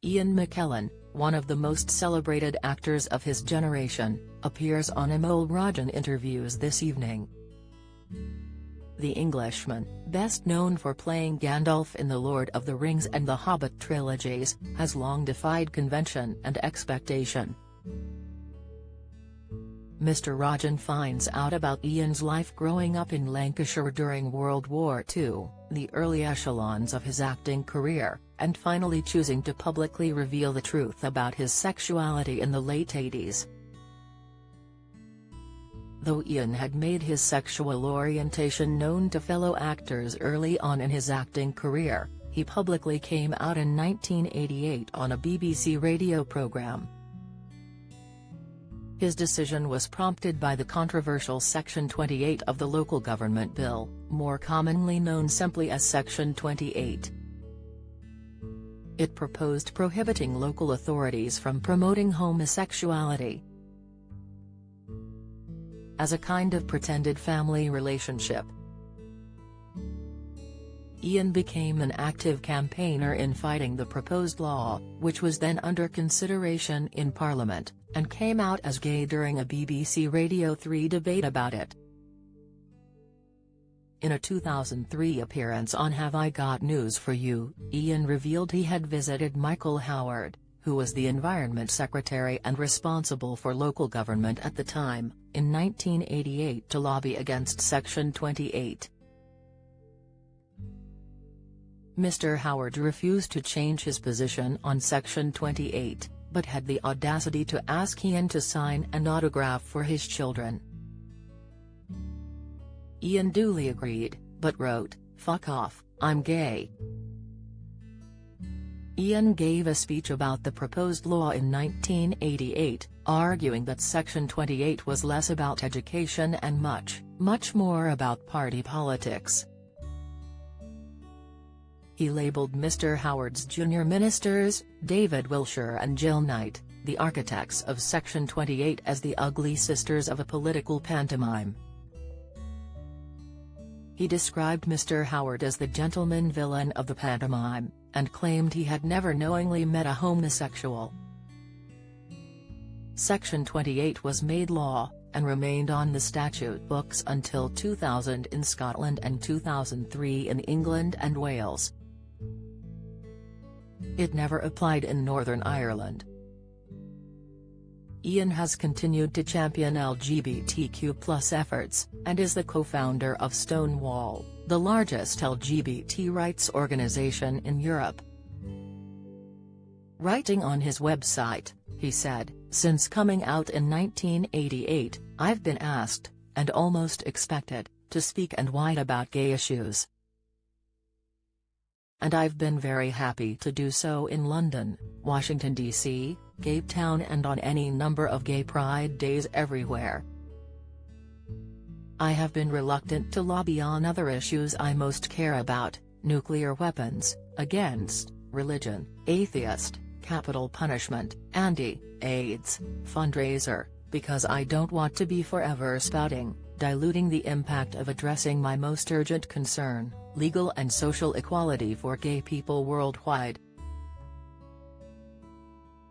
Ian McKellen, one of the most celebrated actors of his generation, appears on Emil Rajan Interviews this evening. The Englishman, best known for playing Gandalf in The Lord of the Rings and the Hobbit trilogies, has long defied convention and expectation. Mr. Rajan finds out about Ian's life growing up in Lancashire during World War II, the early echelons of his acting career, and finally choosing to publicly reveal the truth about his sexuality in the late 80s. Though Ian had made his sexual orientation known to fellow actors early on in his acting career, he publicly came out in 1988 on a BBC radio programme. His decision was prompted by the controversial Section 28 of the local government bill, more commonly known simply as Section 28. It proposed prohibiting local authorities from promoting homosexuality as a kind of pretended family relationship. Ian became an active campaigner in fighting the proposed law, which was then under consideration in Parliament, and came out as gay during a BBC Radio 3 debate about it. In a 2003 appearance on Have I Got News for You, Ian revealed he had visited Michael Howard, who was the Environment Secretary and responsible for local government at the time, in 1988 to lobby against Section 28. Mr. Howard refused to change his position on Section 28, but had the audacity to ask Ian to sign an autograph for his children. Ian duly agreed, but wrote, "Fuck off, I'm gay." Ian gave a speech about the proposed law in 1988, arguing that Section 28 was less about education and much more about party politics. He labelled Mr. Howard's junior ministers, David Wilshire and Jill Knight, the architects of Section 28, as the ugly sisters of a political pantomime. He described Mr. Howard as the gentleman villain of the pantomime, and claimed he had never knowingly met a homosexual. Section 28 was made law, and remained on the statute books until 2000 in Scotland and 2003 in England and Wales. It never applied in Northern Ireland. Ian has continued to champion LGBTQ+ efforts, and is the co-founder of Stonewall, the largest LGBT rights organization in Europe. Writing on his website, he said, "Since coming out in 1988, I've been asked, and almost expected, to speak and write about gay issues. And I've been very happy to do so in London, Washington DC, Cape Town and on any number of gay pride days everywhere. I have been reluctant to lobby on other issues I most care about, nuclear weapons, against religion, atheist, capital punishment, anti-AIDS, fundraiser, because I don't want to be forever spouting, diluting the impact of addressing my most urgent concern, legal and social equality for gay people worldwide."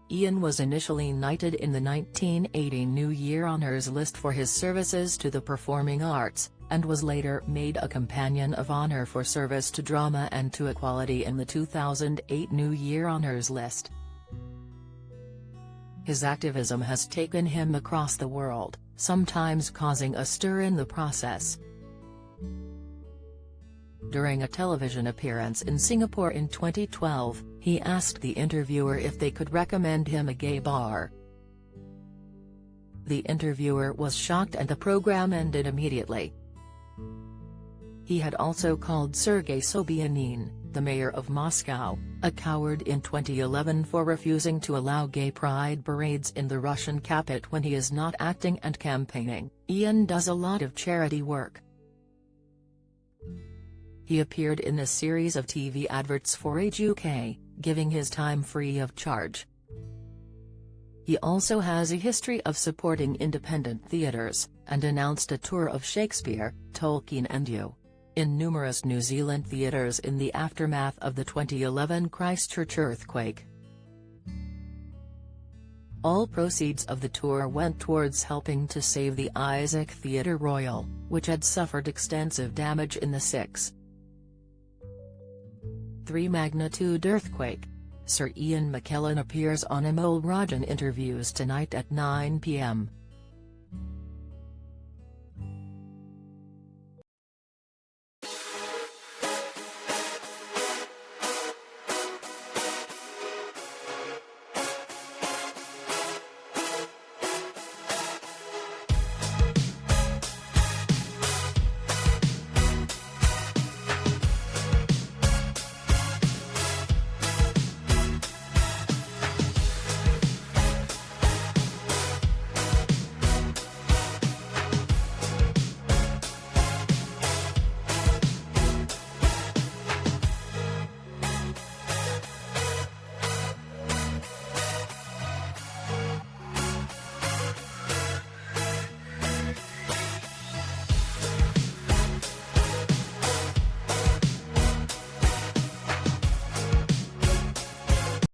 Ian was initially knighted in the 1980 New Year Honours List for his services to the performing arts, and was later made a Companion of Honour for service to drama and to equality in the 2008 New Year Honours List. His activism has taken him across the world, sometimes causing a stir in the process. During a television appearance in Singapore in 2012, he asked the interviewer if they could recommend him a gay bar. The interviewer was shocked and the program ended immediately. He had also called Sergei Sobyanin, the mayor of Moscow, a coward in 2011 for refusing to allow gay pride parades in the Russian capital when he is not acting and campaigning. Ian does a lot of charity work. He appeared in a series of TV adverts for Age UK, giving his time free of charge. He also has a history of supporting independent theatres, and announced a tour of Shakespeare, Tolkien and you in numerous New Zealand theatres in the aftermath of the 2011 Christchurch earthquake. All proceeds of the tour went towards helping to save the Isaac Theatre Royal, which had suffered extensive damage in the 6.3 magnitude earthquake. Sir Ian McKellen appears on Emil Rajan interviews tonight at 9 p.m.